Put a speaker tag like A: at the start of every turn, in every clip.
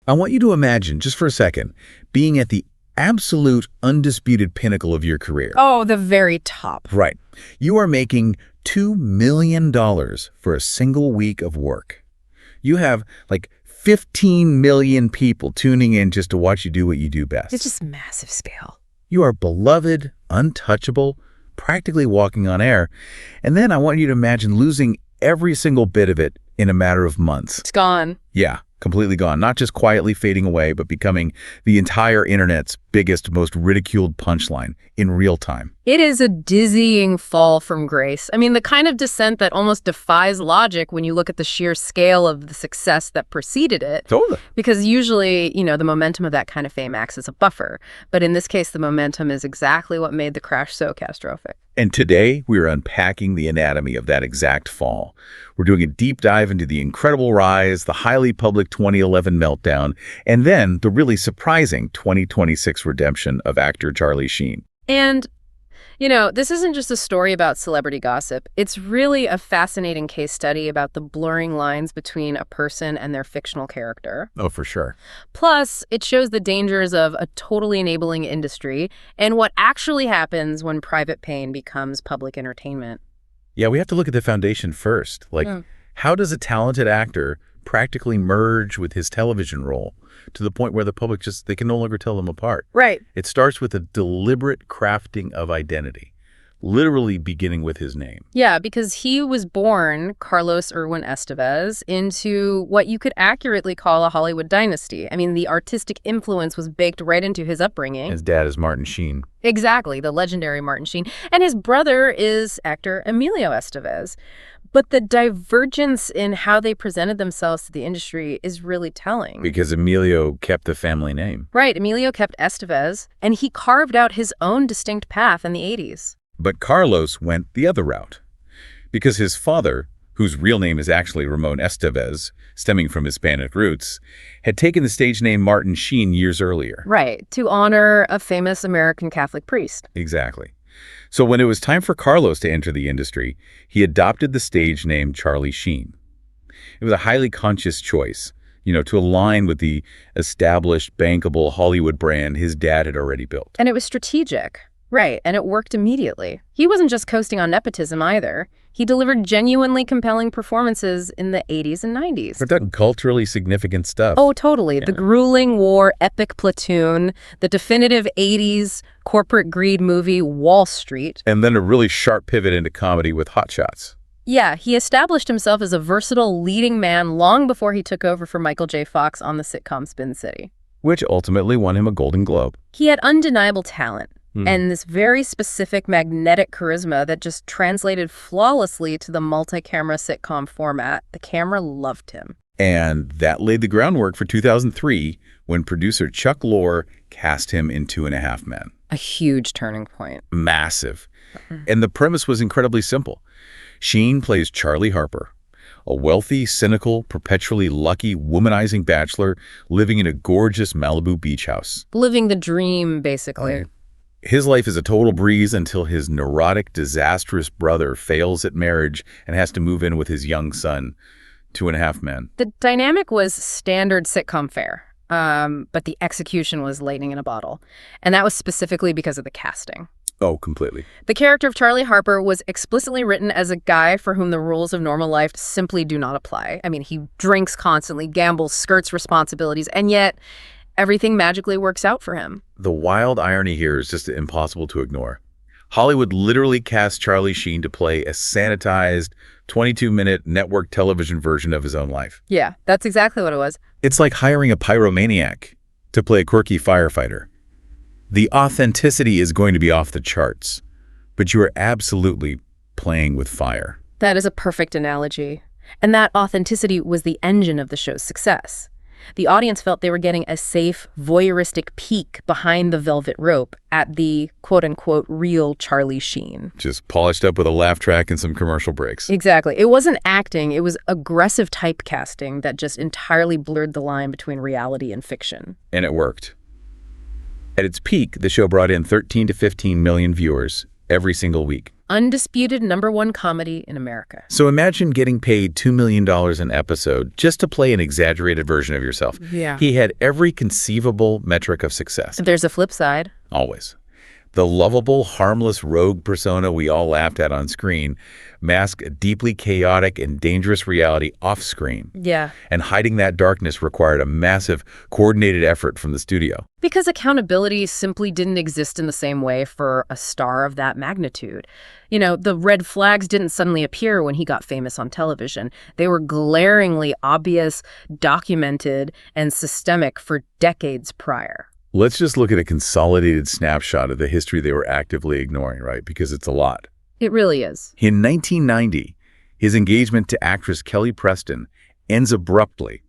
A: I want you to imagine, just for a second, being at the absolute undisputed pinnacle of your career.
B: Oh, the very top.
A: Right. You are making $2 million for a single week of work. You have like 15 million people tuning in just to watch you do what you do best.
B: It's just massive scale.
A: You are beloved, untouchable, practically walking on air. And then I want you to imagine losing every single bit of it in a matter of months.
B: It's gone.
A: Yeah, completely gone. Not just quietly fading away, but becoming the entire internet's biggest, most ridiculed punchline in real time.
B: It is a dizzying fall from grace. I mean, the kind of descent that almost defies logic when you look at the sheer scale of the success that preceded it.
A: Totally.
B: Because usually, the momentum of that kind of fame acts as a buffer. But in this case, the momentum is exactly what made the crash so catastrophic.
A: And today, we're unpacking the anatomy of that exact fall. We're doing a deep dive into the incredible rise, the highly public 2011 meltdown, and then the really surprising 2026 redemption of actor Charlie Sheen.
B: And, this isn't just a story about celebrity gossip. It's really a fascinating case study about the blurring lines between a person and their fictional character.
A: Oh, for sure.
B: Plus, it shows the dangers of a totally enabling industry and what actually happens when private pain becomes public entertainment.
A: Yeah, we have to look at the foundation first. How does a talented actor practically merge with his television role to the point where the public they can no longer tell them apart?
B: Right.
A: It starts with a deliberate crafting of identity, literally beginning with his name.
B: Yeah, because he was born, Carlos Irwin Estevez, into what you could accurately call a Hollywood dynasty. I mean, the artistic influence was baked right into his upbringing.
A: His dad is Martin Sheen.
B: Exactly, the legendary Martin Sheen. And his brother is actor Emilio Estevez. But the divergence in how they presented themselves to the industry is really telling.
A: Because Emilio kept the family name.
B: Right, Emilio kept Estevez, and he carved out his own distinct path in the 80s.
A: But Carlos went the other route. Because his father, whose real name is actually Ramon Estevez, stemming from Hispanic roots, had taken the stage name Martin Sheen years earlier.
B: Right, to honor a famous American Catholic priest.
A: Exactly. So when it was time for Carlos to enter the industry, he adopted the stage name Charlie Sheen. It was a highly conscious choice, to align with the established, bankable Hollywood brand his dad had already built.
B: And it was strategic. Right, and it worked immediately. He wasn't just coasting on nepotism either. He delivered genuinely compelling performances in the 80s and 90s.
A: But that culturally significant stuff.
B: Oh, totally.
A: Yeah.
B: The grueling war epic Platoon, the definitive 80s corporate greed movie Wall Street.
A: And then a really sharp pivot into comedy with Hot Shots.
B: Yeah, he established himself as a versatile leading man long before he took over for Michael J. Fox on the sitcom Spin City.
A: Which ultimately won him a Golden Globe.
B: He had undeniable talent. And this very specific magnetic charisma that just translated flawlessly to the multi-camera sitcom format. The camera loved him.
A: And that laid the groundwork for 2003 when producer Chuck Lorre cast him in 2.5 Men.
B: A huge turning point.
A: Massive. And the premise was incredibly simple. Sheen plays Charlie Harper, a wealthy, cynical, perpetually lucky, womanizing bachelor living in a gorgeous Malibu beach house.
B: Living the dream, basically.
A: His life is a total breeze until his neurotic, disastrous brother fails at marriage and has to move in with his young son, 2.5 Men.
B: The dynamic was standard sitcom fare, but the execution was lightning in a bottle. And that was specifically because of the casting.
A: Oh, completely.
B: The character of Charlie Harper was explicitly written as a guy for whom the rules of normal life simply do not apply. I mean, he drinks constantly, gambles, skirts responsibilities, and yet everything magically works out for him.
A: The wild irony here is just impossible to ignore. Hollywood literally cast Charlie Sheen to play a sanitized, 22-minute network television version of his own life.
B: Yeah, that's exactly what it was.
A: It's like hiring a pyromaniac to play a quirky firefighter. The authenticity is going to be off the charts, but you are absolutely playing with fire.
B: That is a perfect analogy. And that authenticity was the engine of the show's success. The audience felt they were getting a safe, voyeuristic peek behind the velvet rope at the quote-unquote real Charlie Sheen.
A: Just polished up with a laugh track and some commercial breaks.
B: Exactly. It wasn't acting, it was aggressive typecasting that just entirely blurred the line between reality and fiction.
A: And it worked. At its peak, the show brought in 13 to 15 million viewers every single week.
B: Undisputed #1 comedy in America.
A: So imagine getting paid $2 million an episode just to play an exaggerated version of yourself.
B: Yeah.
A: He had every conceivable metric of success.
B: There's a flip side.
A: Always. The lovable, harmless rogue persona we all laughed at on screen masked a deeply chaotic and dangerous reality off-screen.
B: Yeah.
A: And hiding that darkness required a massive, coordinated effort from the studio.
B: Because accountability simply didn't exist in the same way for a star of that magnitude. You know, the red flags didn't suddenly appear when he got famous on television. They were glaringly obvious, documented, and systemic for decades prior.
A: Let's just look at a consolidated snapshot of the history they were actively ignoring, right? Because it's a lot.
B: It really is.
A: In 1990, his engagement to actress Kelly Preston ends abruptly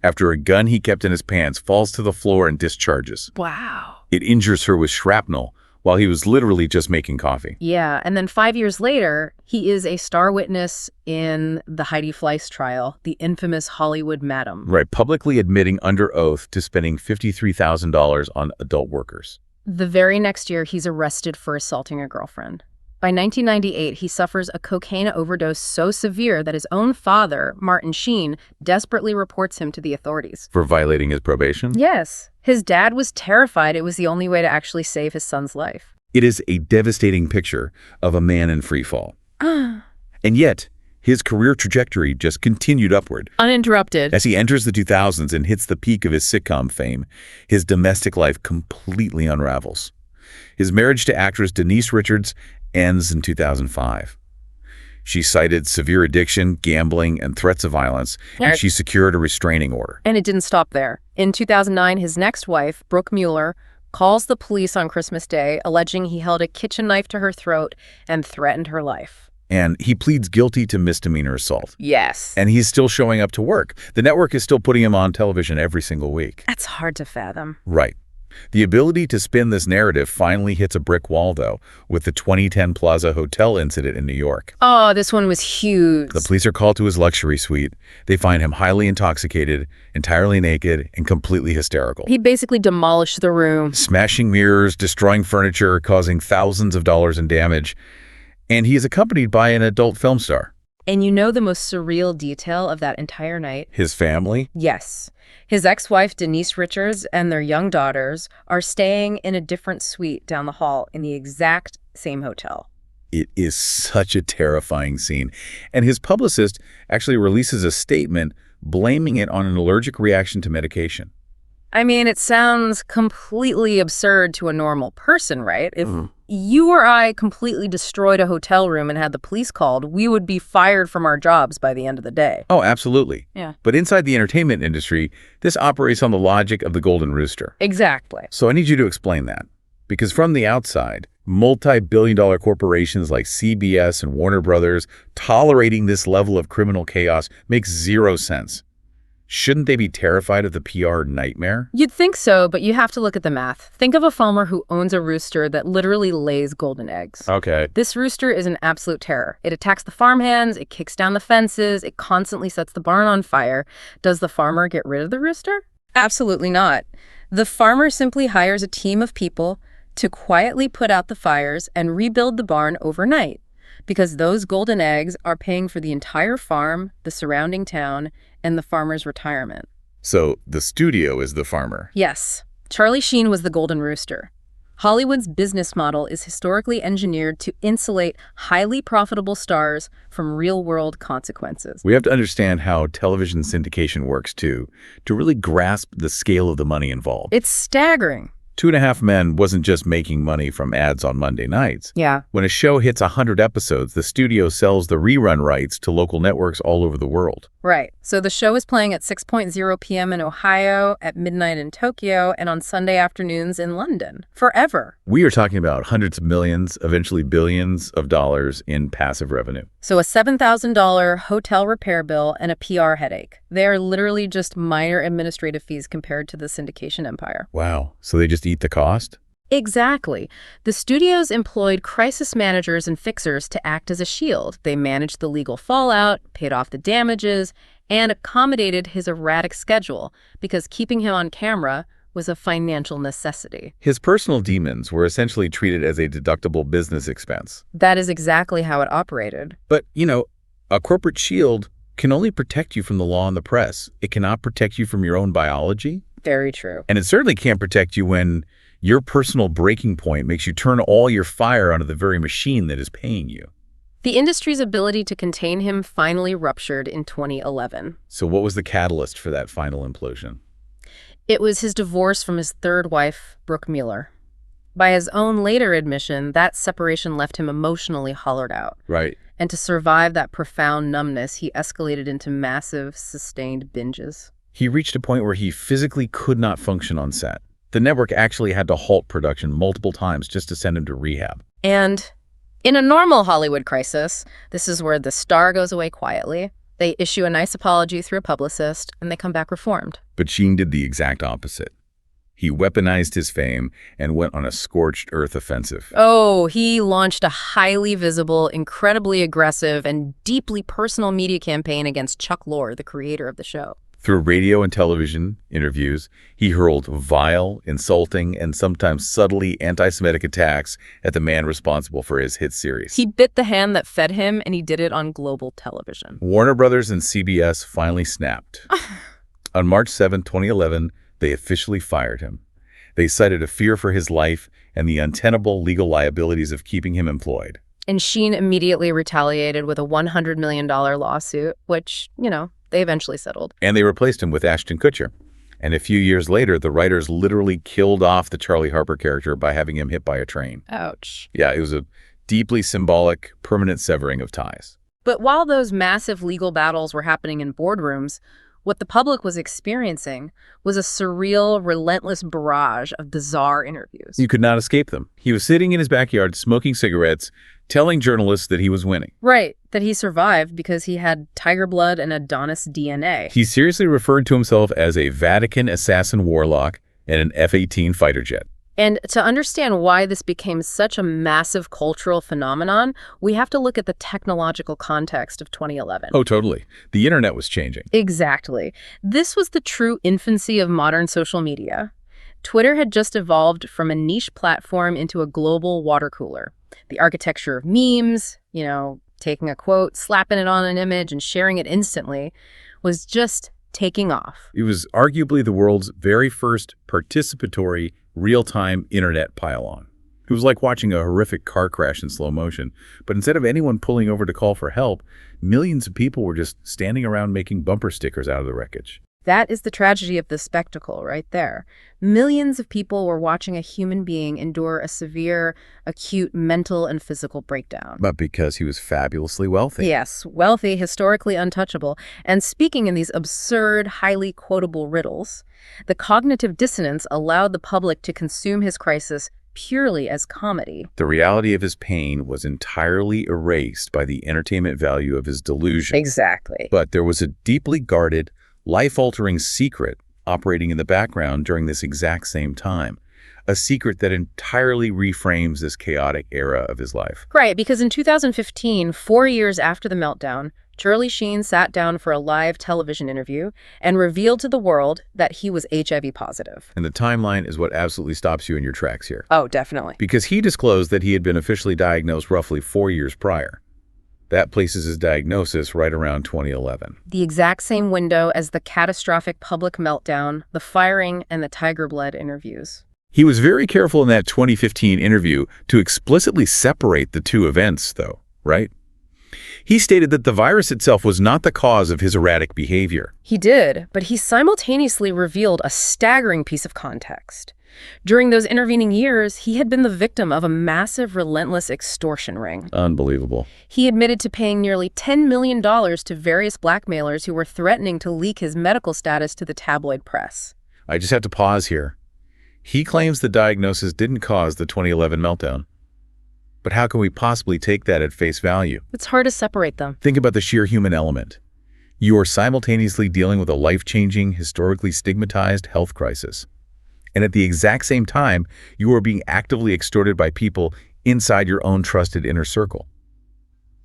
A: after a gun he kept in his pants falls to the floor and discharges.
B: Wow.
A: It injures her with shrapnel while he was literally just making coffee.
B: Yeah, and then 5 years later, he is a star witness in the Heidi Fleiss trial, the infamous Hollywood Madam.
A: Right, publicly admitting under oath to spending $53,000 on adult workers.
B: The very next year, he's arrested for assaulting a girlfriend. By 1998, he suffers a cocaine overdose so severe that his own father, Martin Sheen, desperately reports him to the authorities.
A: For violating his probation?
B: Yes. His dad was terrified it was the only way to actually save his son's life.
A: It is a devastating picture of a man in free fall. And yet, his career trajectory just continued upward.
B: Uninterrupted.
A: As he enters the 2000s and hits the peak of his sitcom fame, his domestic life completely unravels. His marriage to actress Denise Richards ends in 2005. She cited severe addiction, gambling, and threats of violence, and she secured a restraining order.
B: And it didn't stop there. In 2009, his next wife, Brooke Mueller, calls the police on Christmas Day, alleging he held a kitchen knife to her throat and threatened her life.
A: And he pleads guilty to misdemeanor assault.
B: Yes.
A: And he's still showing up to work. The network is still putting him on television every single week.
B: That's hard to fathom.
A: Right. The ability to spin this narrative finally hits a brick wall, though, with the 2010 Plaza Hotel incident in New York.
B: Oh, this one was huge.
A: The police are called to his luxury suite. They find him highly intoxicated, entirely naked, and completely hysterical.
B: He basically demolished the room.
A: Smashing mirrors, destroying furniture, causing thousands of dollars in damage. And he is accompanied by an adult film star.
B: And you know the most surreal detail of that entire night?
A: His family?
B: Yes. His ex-wife, Denise Richards, and their young daughters are staying in a different suite down the hall in the exact same hotel.
A: It is such a terrifying scene. And his publicist actually releases a statement blaming it on an allergic reaction to medication.
B: I mean, it sounds completely absurd to a normal person, right? If you or I completely destroyed a hotel room and had the police called, we would be fired from our jobs by the end of the day.
A: Oh, absolutely.
B: Yeah.
A: But inside the entertainment industry, this operates on the logic of the golden rooster.
B: Exactly.
A: So I need you to explain that. Because from the outside, multi-billion-dollar corporations like CBS and Warner Brothers tolerating this level of criminal chaos makes zero sense. Shouldn't they be terrified of the PR nightmare?
B: You'd think so, but you have to look at the math. Think of a farmer who owns a rooster that literally lays golden eggs.
A: Okay.
B: This rooster is an absolute terror. It attacks the farmhands, it kicks down the fences, it constantly sets the barn on fire. Does the farmer get rid of the rooster? Absolutely not. The farmer simply hires a team of people to quietly put out the fires and rebuild the barn overnight, because those golden eggs are paying for the entire farm, the surrounding town, and the farmer's retirement.
A: So the studio is the farmer.
B: Yes. Charlie Sheen was the golden rooster. Hollywood's business model is historically engineered to insulate highly profitable stars from real-world consequences.
A: We have to understand how television syndication works, too, to really grasp the scale of the money involved.
B: It's staggering.
A: 2.5 Men wasn't just making money from ads on Monday nights.
B: Yeah.
A: When a show hits 100 episodes, the studio sells the rerun rights to local networks all over the world.
B: Right. So the show is playing at 6:00 p.m. in Ohio, at midnight in Tokyo, and on Sunday afternoons in London. Forever.
A: We are talking about hundreds of millions, eventually billions of dollars in passive revenue.
B: So a $7,000 hotel repair bill and a PR headache. They are literally just minor administrative fees compared to the syndication empire.
A: Wow. So they just eat the cost?
B: Exactly. The studios employed crisis managers and fixers to act as a shield. They managed the legal fallout, paid off the damages, and accommodated his erratic schedule, because keeping him on camera was a financial necessity.
A: His personal demons were essentially treated as a deductible business expense.
B: That is exactly how it operated.
A: But, a corporate shield can only protect you from the law and the press. It cannot protect you from your own biology.
B: Very true.
A: And it certainly can't protect you when your personal breaking point makes you turn all your fire onto the very machine that is paying you.
B: The industry's ability to contain him finally ruptured in 2011.
A: So what was the catalyst for that final implosion?
B: It was his divorce from his third wife, Brooke Mueller. By his own later admission, that separation left him emotionally hollowed out.
A: Right.
B: And to survive that profound numbness, he escalated into massive, sustained binges.
A: He reached a point where he physically could not function on set. The network actually had to halt production multiple times just to send him to rehab.
B: And in a normal Hollywood crisis, this is where the star goes away quietly. They issue a nice apology through a publicist, and they come back reformed.
A: But Sheen did the exact opposite. He weaponized his fame and went on a scorched earth offensive.
B: Oh, he launched a highly visible, incredibly aggressive, and deeply personal media campaign against Chuck Lorre, the creator of the show.
A: Through radio and television interviews, he hurled vile, insulting, and sometimes subtly anti-Semitic attacks at the man responsible for his hit series.
B: He bit the hand that fed him, and he did it on global television.
A: Warner Brothers and CBS finally snapped. On March 7, 2011, they officially fired him. They cited a fear for his life and the untenable legal liabilities of keeping him employed.
B: And Sheen immediately retaliated with a $100 million lawsuit, which, they eventually settled.
A: And they replaced him with Ashton Kutcher. And a few years later, the writers literally killed off the Charlie Harper character by having him hit by a train.
B: Ouch.
A: Yeah, it was a deeply symbolic, permanent severing of ties.
B: But while those massive legal battles were happening in boardrooms, what the public was experiencing was a surreal, relentless barrage of bizarre interviews.
A: You could not escape them. He was sitting in his backyard smoking cigarettes, telling journalists that he was winning.
B: Right, that he survived because he had tiger blood and Adonis DNA.
A: He seriously referred to himself as a Vatican assassin warlock and an F-18 fighter jet.
B: And to understand why this became such a massive cultural phenomenon, we have to look at the technological context of 2011.
A: Oh, totally. The internet was changing.
B: Exactly. This was the true infancy of modern social media. Twitter had just evolved from a niche platform into a global water cooler. The architecture of memes, taking a quote, slapping it on an image, and sharing it instantly was just taking off.
A: It was arguably the world's very first participatory, real-time internet pile-on. It was like watching a horrific car crash in slow motion. But instead of anyone pulling over to call for help, millions of people were just standing around making bumper stickers out of the wreckage.
B: That is the tragedy of the spectacle right there. Millions of people were watching a human being endure a severe, acute mental and physical breakdown.
A: But because he was fabulously wealthy.
B: Yes, wealthy, historically untouchable, and speaking in these absurd, highly quotable riddles, the cognitive dissonance allowed the public to consume his crisis purely as comedy.
A: The reality of his pain was entirely erased by the entertainment value of his delusion.
B: Exactly.
A: But there was a deeply guarded, life-altering secret operating in the background during this exact same time. A secret that entirely reframes this chaotic era of his life.
B: Right, because in 2015, 4 years after the meltdown, Charlie Sheen sat down for a live television interview and revealed to the world that he was HIV positive.
A: And the timeline is what absolutely stops you in your tracks here.
B: Oh, definitely.
A: Because he disclosed that he had been officially diagnosed roughly 4 years prior. That places his diagnosis right around 2011.
B: The exact same window as the catastrophic public meltdown, the firing, and the tiger blood interviews.
A: He was very careful in that 2015 interview to explicitly separate the two events, though, right? He stated that the virus itself was not the cause of his erratic behavior.
B: He did, but he simultaneously revealed a staggering piece of context. During those intervening years, he had been the victim of a massive, relentless extortion ring.
A: Unbelievable.
B: He admitted to paying nearly $10 million to various blackmailers who were threatening to leak his medical status to the tabloid press.
A: I just have to pause here. He claims the diagnosis didn't cause the 2011 meltdown. But how can we possibly take that at face value?
B: It's hard to separate them.
A: Think about the sheer human element. You are simultaneously dealing with a life-changing, historically stigmatized health crisis. And at the exact same time, you are being actively extorted by people inside your own trusted inner circle.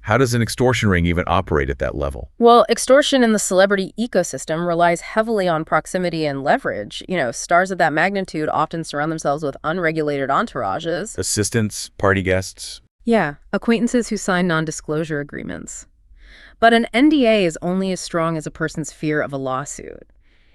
A: How does an extortion ring even operate at that level?
B: Well, extortion in the celebrity ecosystem relies heavily on proximity and leverage. Stars of that magnitude often surround themselves with unregulated entourages.
A: Assistants, party guests?
B: Yeah, acquaintances who sign non-disclosure agreements. But an NDA is only as strong as a person's fear of a lawsuit.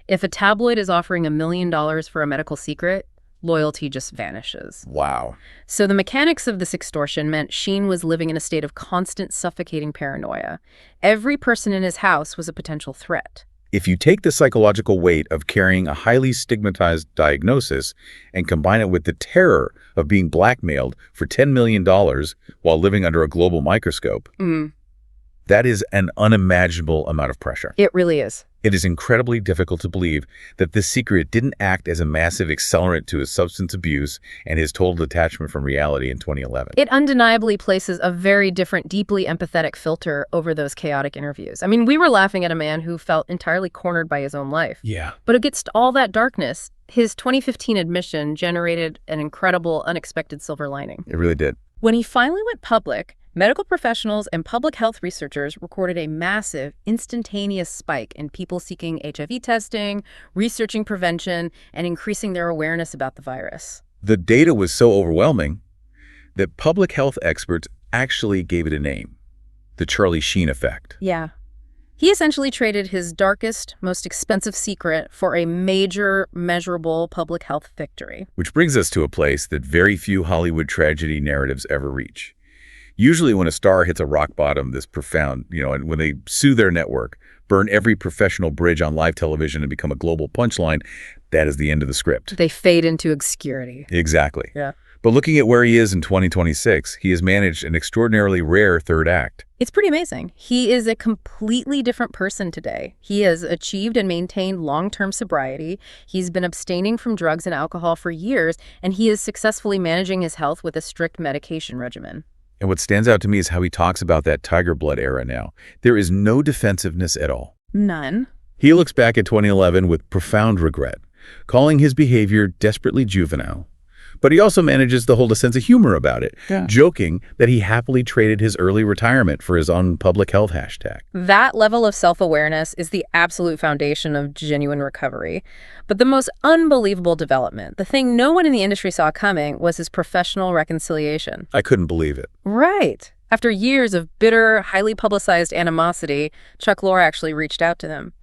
B: If a tabloid is offering $1 million for a medical secret, loyalty just vanishes.
A: Wow.
B: So the mechanics of this extortion meant Sheen was living in a state of constant suffocating paranoia. Every person in his house was a potential threat.
A: If you take the psychological weight of carrying a highly stigmatized diagnosis and combine it with the terror of being blackmailed for $10 million while living under a global microscope, that is an unimaginable amount of pressure.
B: It really is.
A: It is incredibly difficult to believe that this secret didn't act as a massive accelerant to his substance abuse and his total detachment from reality in 2011.
B: It undeniably places a very different, deeply empathetic filter over those chaotic interviews. I mean, we were laughing at a man who felt entirely cornered by his own life.
A: Yeah.
B: But against all that darkness, his 2015 admission generated an incredible, unexpected silver lining.
A: It really did.
B: When he finally went public, medical professionals and public health researchers recorded a massive, instantaneous spike in people seeking HIV testing, researching prevention, and increasing their awareness about the virus.
A: The data was so overwhelming that public health experts actually gave it a name: the Charlie Sheen effect.
B: Yeah. He essentially traded his darkest, most expensive secret for a major, measurable public health victory.
A: Which brings us to a place that very few Hollywood tragedy narratives ever reach. Usually when a star hits a rock bottom this profound, and when they sue their network, burn every professional bridge on live television and become a global punchline, that is the end of the script.
B: They fade into obscurity.
A: Exactly.
B: Yeah.
A: But looking at where he is in 2026, he has managed an extraordinarily rare third act.
B: It's pretty amazing. He is a completely different person today. He has achieved and maintained long-term sobriety. He's been abstaining from drugs and alcohol for years, and he is successfully managing his health with a strict medication regimen.
A: And what stands out to me is how he talks about that tiger blood era now. There is no defensiveness at all.
B: None.
A: He looks back at 2011 with profound regret, calling his behavior desperately juvenile. But he also manages to hold a sense of humor about it, joking that he happily traded his early retirement for his own public health hashtag.
B: That level of self-awareness is the absolute foundation of genuine recovery. But the most unbelievable development, the thing no one in the industry saw coming, was his professional reconciliation.
A: I couldn't believe it.
B: Right. After years of bitter, highly publicized animosity, Chuck Lorre actually reached out to him.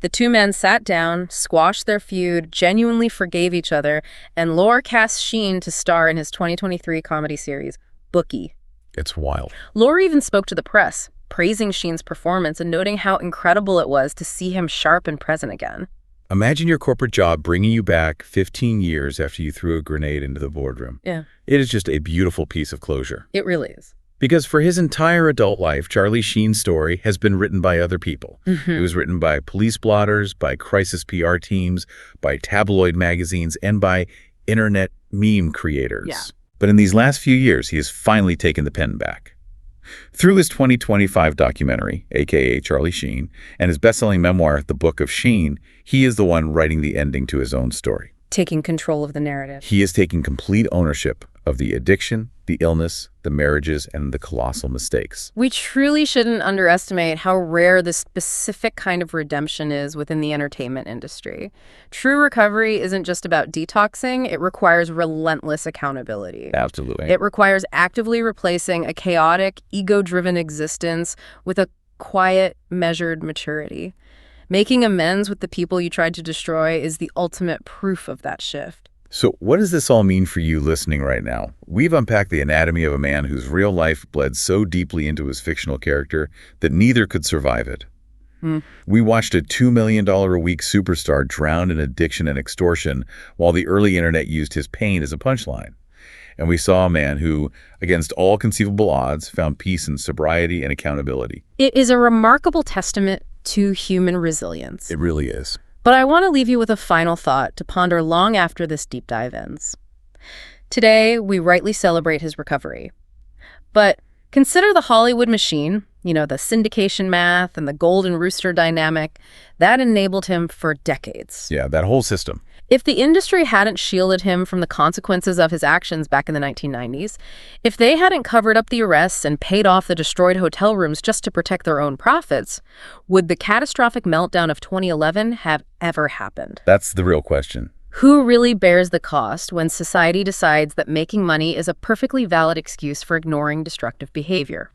B: The two men sat down, squashed their feud, genuinely forgave each other, and Lorre cast Sheen to star in his 2023 comedy series, Bookie.
A: It's wild.
B: Lorre even spoke to the press, praising Sheen's performance and noting how incredible it was to see him sharp and present again.
A: Imagine your corporate job bringing you back 15 years after you threw a grenade into the boardroom.
B: Yeah.
A: It is just a beautiful piece of closure.
B: It really is.
A: Because for his entire adult life, Charlie Sheen's story has been written by other people. It was written by police blotters, by crisis PR teams, by tabloid magazines, and by internet meme creators.
B: Yeah.
A: But in these last few years, he has finally taken the pen back. Through his 2025 documentary, a.k.a. Charlie Sheen, and his best-selling memoir, The Book of Sheen, he is the one writing the ending to his own story.
B: Taking control of the narrative.
A: He is taking complete ownership of the addiction, the illness, the marriages, and the colossal mistakes.
B: We truly shouldn't underestimate how rare this specific kind of redemption is within the entertainment industry. True recovery isn't just about detoxing, it requires relentless accountability.
A: Absolutely.
B: It requires actively replacing a chaotic, ego-driven existence with a quiet, measured maturity. Making amends with the people you tried to destroy is the ultimate proof of that shift.
A: So what does this all mean for you listening right now? We've unpacked the anatomy of a man whose real life bled so deeply into his fictional character that neither could survive it. We watched a $2 million a week superstar drown in addiction and extortion while the early internet used his pain as a punchline. And we saw a man who, against all conceivable odds, found peace in sobriety and accountability.
B: It is a remarkable testament to human resilience.
A: It really is.
B: But I want to leave you with a final thought to ponder long after this deep dive ends. Today, we rightly celebrate his recovery. But consider the Hollywood machine, The syndication math and the golden rooster dynamic, that enabled him for decades.
A: Yeah, that whole system.
B: If the industry hadn't shielded him from the consequences of his actions back in the 1990s, if they hadn't covered up the arrests and paid off the destroyed hotel rooms just to protect their own profits, would the catastrophic meltdown of 2011 have ever happened?
A: That's the real question.
B: Who really bears the cost when society decides that making money is a perfectly valid excuse for ignoring destructive behavior?